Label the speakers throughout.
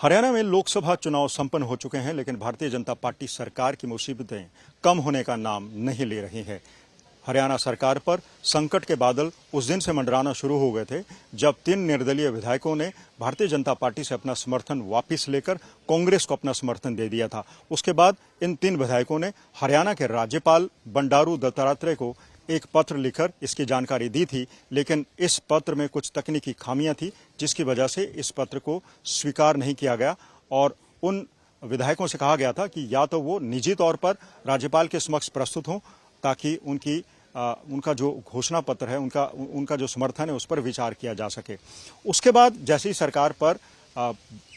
Speaker 1: हरियाणा में लोकसभा चुनाव संपन्न हो चुके हैं, लेकिन भारतीय जनता पार्टी सरकार की मुसीबतें कम होने का नाम नहीं ले रही हैं। हरियाणा सरकार पर संकट के बादल उस दिन से मंडराना शुरू हो गए थे जब 3 निर्दलीय विधायकों ने भारतीय जनता पार्टी से अपना समर्थन वापस लेकर कांग्रेस को अपना समर्थन दे दिया था। उसके बाद इन 3 विधायकों ने हरियाणा के राज्यपाल बंडारू दत्तात्रेय को एक पत्र लिखकर इसकी जानकारी दी थी, लेकिन इस पत्र में कुछ तकनीकी खामियां थी, जिसकी वजह से इस पत्र को स्वीकार नहीं किया गया और उन विधायकों से कहा गया था कि या तो वो निजी तौर पर राज्यपाल के समक्ष प्रस्तुत हों ताकि उनका जो घोषणा पत्र है, उनका जो समर्थन है, उस पर विचार किया जा सके। उसके बाद जैसे ही सरकार पर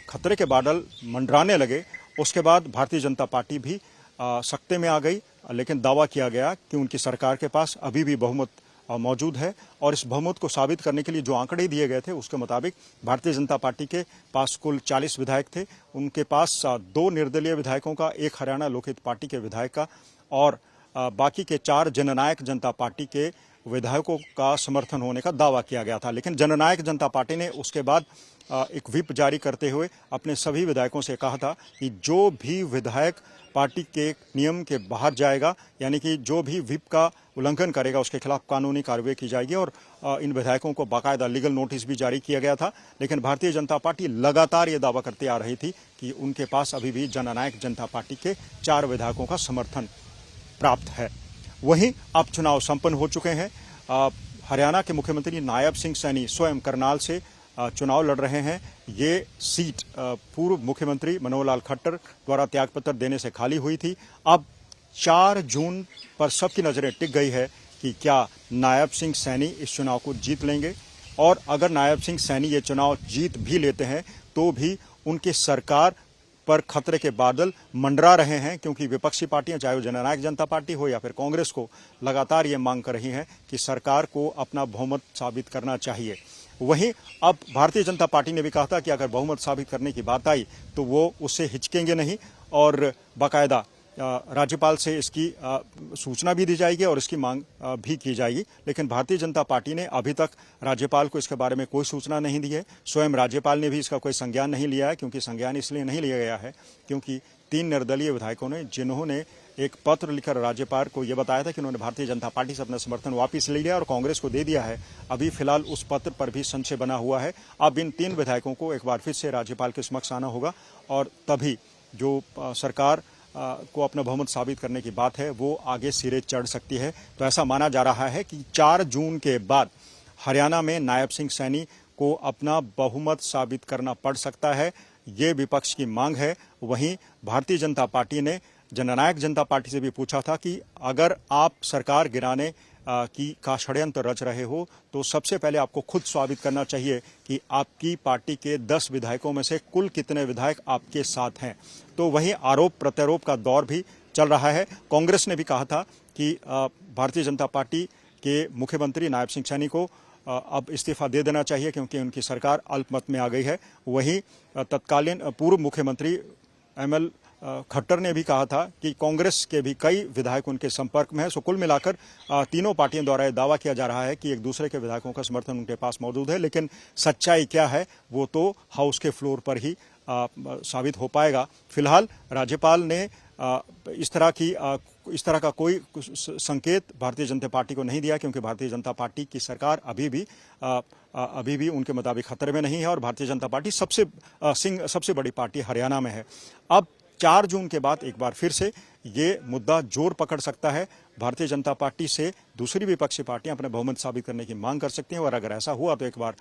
Speaker 1: खतरे के बादल मंडराने लगे, उसके बाद भारतीय जनता पार्टी भी सत्ते में आ गई, लेकिन दावा किया गया कि उनकी सरकार के पास अभी भी बहुमत मौजूद है और इस बहुमत को साबित करने के लिए जो आंकड़े दिए गए थे उसके मुताबिक भारतीय जनता पार्टी के पास कुल 40 विधायक थे। उनके पास 2 निर्दलीय विधायकों का, 1 हरियाणा लोकहित पार्टी के विधायक का और बाकी के 4 जननायक जनता पार्टी के विधायकों का समर्थन होने का दावा किया गया था। लेकिन जननायक जनता पार्टी ने उसके बाद एक व्हिप जारी करते हुए अपने सभी विधायकों से कहा था कि जो भी विधायक पार्टी के नियम के बाहर जाएगा, यानी कि जो भी व्हिप का उल्लंघन करेगा, उसके खिलाफ कानूनी कार्रवाई की जाएगी और इन विधायकों को बाकायदा लीगल नोटिस भी जारी किया गया था। लेकिन भारतीय जनता पार्टी लगातार ये दावा करते आ रही थी कि उनके पास अभी भी जननायक जनता पार्टी के 4 विधायकों का समर्थन प्राप्त है। वहीं अब चुनाव संपन्न हो चुके हैं। हरियाणा के मुख्यमंत्री नायब सिंह सैनी स्वयं करनाल से चुनाव लड़ रहे हैं। ये सीट पूर्व मुख्यमंत्री मनोहर लाल खट्टर द्वारा त्यागपत्र देने से खाली हुई थी। अब 4 जून पर सबकी नजरें टिक गई है कि क्या नायब सिंह सैनी इस चुनाव को जीत लेंगे, और अगर नायब सिंह सैनी ये चुनाव जीत भी लेते हैं तो भी उनकी सरकार पर खतरे के बादल मंडरा रहे हैं, क्योंकि विपक्षी पार्टियां, चाहे वो जननायक जनता पार्टी हो या फिर कांग्रेस को, लगातार ये मांग कर रही हैं कि सरकार को अपना बहुमत साबित करना चाहिए। वहीं अब भारतीय जनता पार्टी ने भी कहा था कि अगर बहुमत साबित करने की बात आई तो वो उससे हिचकेंगे नहीं और बाकायदा राज्यपाल से इसकी सूचना भी दी जाएगी और इसकी मांग भी की जाएगी। लेकिन भारतीय जनता पार्टी ने अभी तक राज्यपाल को इसके बारे में कोई सूचना नहीं दी है। स्वयं राज्यपाल ने भी इसका कोई संज्ञान नहीं लिया है, क्योंकि संज्ञान इसलिए नहीं लिया गया है क्योंकि 3 निर्दलीय विधायकों ने, जिन्होंने एक पत्र लिखकर राज्यपाल को यह बताया था कि उन्होंने भारतीय जनता पार्टी से अपना समर्थन वापस ले लिया और कांग्रेस को दे दिया है, अभी फिलहाल उस पत्र पर भी संशय बना हुआ है। अब इन 3 विधायकों को एक बार फिर से राज्यपाल के समक्ष आना होगा और तभी जो सरकार को अपना बहुमत साबित करने की बात है वो आगे सिरे चढ़ सकती है। तो ऐसा माना जा रहा है कि 4 जून के बाद हरियाणा में नायब सिंह सैनी को अपना बहुमत साबित करना पड़ सकता है, ये विपक्ष की मांग है। वहीं भारतीय जनता पार्टी ने जननायक जनता पार्टी से भी पूछा था कि अगर आप सरकार गिराने का षड्यंत्र रच रहे हो तो सबसे पहले आपको खुद साबित करना चाहिए कि आपकी पार्टी के 10 विधायकों में से कुल कितने विधायक आपके साथ हैं। तो वहीं आरोप प्रत्यारोप का दौर भी चल रहा है। कांग्रेस ने भी कहा था कि भारतीय जनता पार्टी के मुख्यमंत्री नायब सिंह सैनी को अब इस्तीफा दे देना चाहिए, क्योंकि उनकी सरकार अल्पमत में आ गई है। वहीं तत्कालीन पूर्व मुख्यमंत्री ML खट्टर ने भी कहा था कि कांग्रेस के भी कई विधायक उनके संपर्क में हैं। सो कुल मिलाकर तीनों पार्टियों द्वारा यह दावा किया जा रहा है कि एक दूसरे के विधायकों का समर्थन उनके पास मौजूद है, लेकिन सच्चाई क्या है वो तो हाउस के फ्लोर पर ही साबित हो पाएगा। फिलहाल राज्यपाल ने इस तरह का कोई संकेत भारतीय जनता पार्टी को नहीं दिया, क्योंकि भारतीय जनता पार्टी की सरकार अभी भी उनके मुताबिक खतरे में नहीं है और भारतीय जनता पार्टी सबसे बड़ी पार्टी हरियाणा में है। अब 4 जून के बाद एक बार फिर से ये मुद्दा जोर पकड़ सकता है। भारतीय जनता पार्टी से दूसरी विपक्षी पार्टियां अपने बहुमत साबित करने की मांग कर सकती हैं और अगर ऐसा हुआ तो एक बार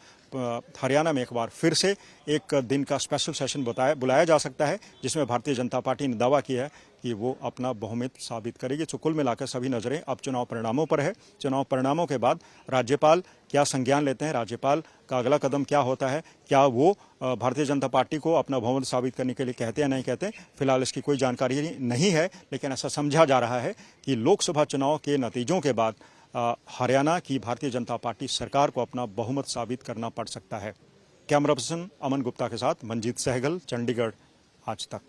Speaker 1: हरियाणा में एक बार फिर से एक दिन का स्पेशल सेशन बुलाया जा सकता है, जिसमें भारतीय जनता पार्टी ने दावा किया है कि वो अपना बहुमत साबित करेगी। तो कुल मिलाकर सभी नजरें अब चुनाव परिणामों पर है। चुनाव परिणामों के बाद राज्यपाल क्या संज्ञान लेते हैं, राज्यपाल का अगला कदम क्या होता है, क्या वो भारतीय जनता पार्टी को अपना बहुमत साबित करने के लिए कहते हैं या नहीं कहते, फिलहाल इसकी कोई जानकारी नहीं है। लेकिन ऐसा समझा जा रहा है कि लोकसभा चुनाव के नतीजों के बाद हरियाणा की भारतीय जनता पार्टी सरकार को अपना बहुमत साबित करना पड़ सकता है। कैमरा पर्सन अमन गुप्ता के साथ मंजीत सहगल, चंडीगढ़, आज तक।